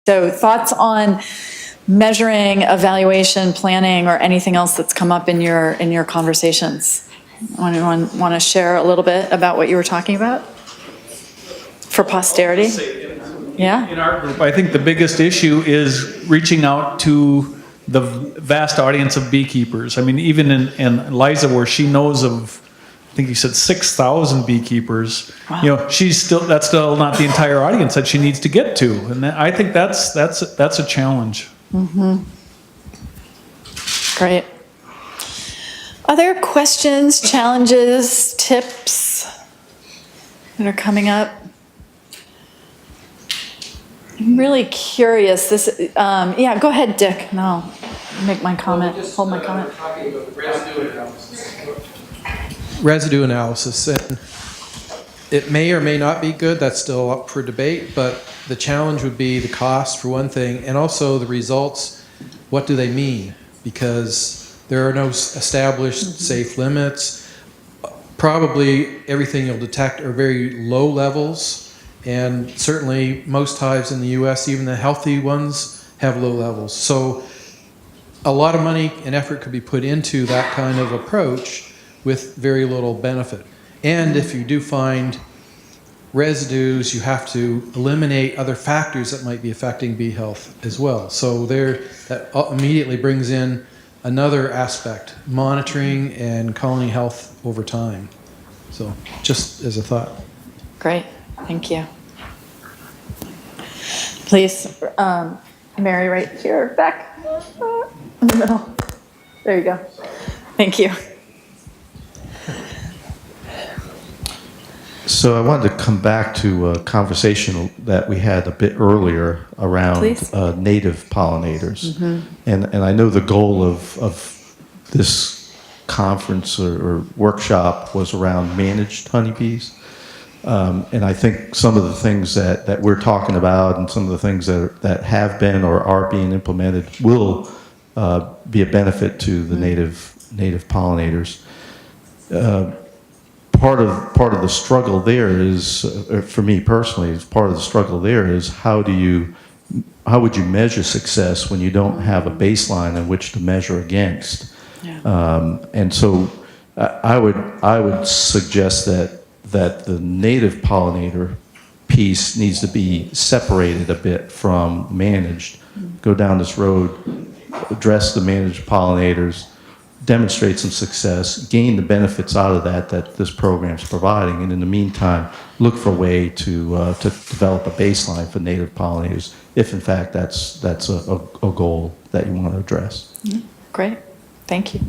So thoughts on measuring, evaluation, planning, or anything else that's come up in your conversations? Anyone want to share a little bit about what you were talking about for posterity? Yeah. In our group, I think the biggest issue is reaching out to the vast audience of beekeepers. I mean, even in Liza, where she knows of, I think you said 6,000 beekeepers. Wow. You know, that's still not the entire audience that she needs to get to, and I think that's a challenge. Mm-hmm. Great. Other questions, challenges, tips that are coming up? I'm really curious. Yeah, go ahead, Dick, and I'll make my comment, hold my comment. Talking about residue analysis. Residue analysis, and it may or may not be good. That's still up for debate, but the challenge would be the cost for one thing, and also the results. What do they mean? Because there are no established safe limits. Probably everything you'll detect are very low levels. And certainly most hives in the US, even the healthy ones, have low levels. So a lot of money and effort could be put into that kind of approach with very little benefit. And if you do find residues, you have to eliminate other factors that might be affecting bee health as well. So that immediately brings in another aspect, monitoring and colony health over time. So just as a thought. Great. Thank you. Please, Mary, right here, back in the middle. There you go. Thank you. So I wanted to come back to a conversation that we had a bit earlier around native pollinators. Mm-hmm. And I know the goal of this conference or workshop was around managed honeybees. And I think some of the things that we're talking about and some of the things that have been or are being implemented will be a benefit to the native pollinators. Part of the struggle there is, for me personally, part of the struggle there is how would you measure success when you don't have a baseline in which to measure against? Yeah. And so I would suggest that the native pollinator piece needs to be separated a bit from managed. Go down this road, address the managed pollinators, demonstrate some success, gain the benefits out of that this program is providing, and in the meantime, look for a way to develop a baseline for native pollinators, if in fact that's a goal that you want to address. Mm-hmm. Great, thank you.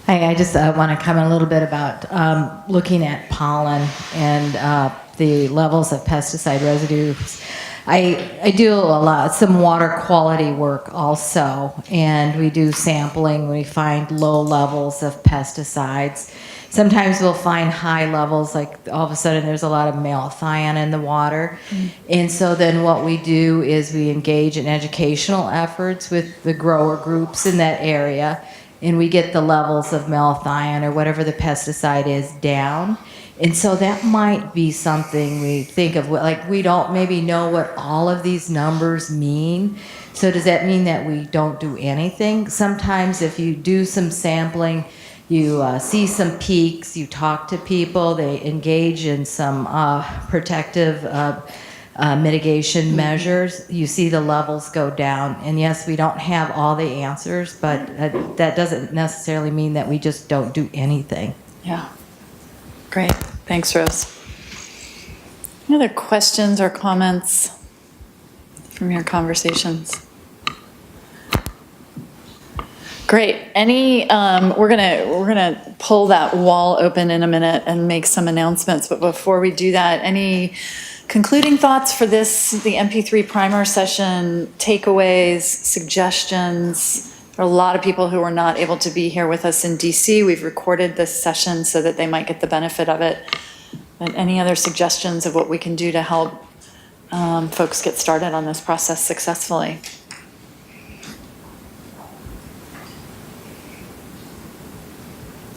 Hi, I just want to comment a little bit about looking at pollen and the levels of pesticide residues. I do some water quality work also, and we do sampling. We find low levels of pesticides. Sometimes we'll find high levels, like all of a sudden there's a lot of malathion in the water. Mm. And so then what we do is we engage in educational efforts with the grower groups in that area, and we get the levels of malathion or whatever the pesticide is down. And so that might be something we think of, like we don't maybe know what all of these numbers mean. So does that mean that we don't do anything? Sometimes if you do some sampling, you see some peaks, you talk to people, they engage in some protective mitigation measures, you see the levels go down. And yes, we don't have all the answers, but that doesn't necessarily mean that we just don't do anything. Yeah. Great. Thanks, Rose. Any other questions or comments from your conversations? Great. We're gonna pull that wall open in a minute and make some announcements. But before we do that, any concluding thoughts for the MP3 primer session, takeaways, suggestions? There are a lot of people who were not able to be here with us in DC. We've recorded this session so that they might get the benefit of it. But any other suggestions of what we can do to help folks get started on this process successfully?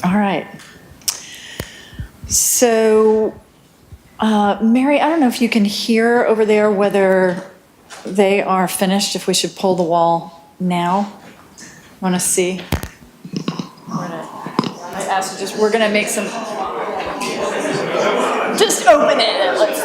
All right. So Mary, I don't know if you can hear over there whether they are finished, if we should pull the wall now. Want to see? I asked you we're gonna make some, just open it and let's.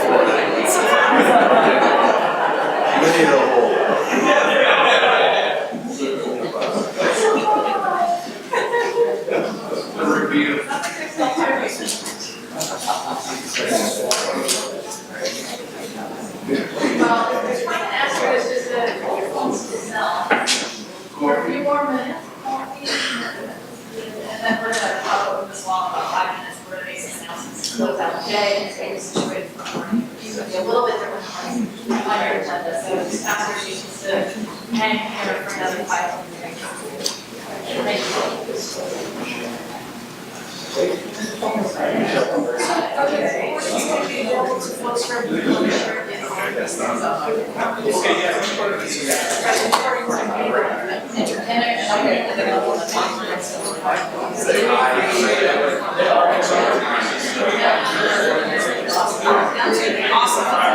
For a few more minutes, and then we're gonna talk over this long, about 5 minutes, we're gonna make some announcements, to close out the day, and stay situated for the morning. These would be a little bit different on your agenda, so just ask your students to hang here for another 5 minutes. Thank you. Awesome.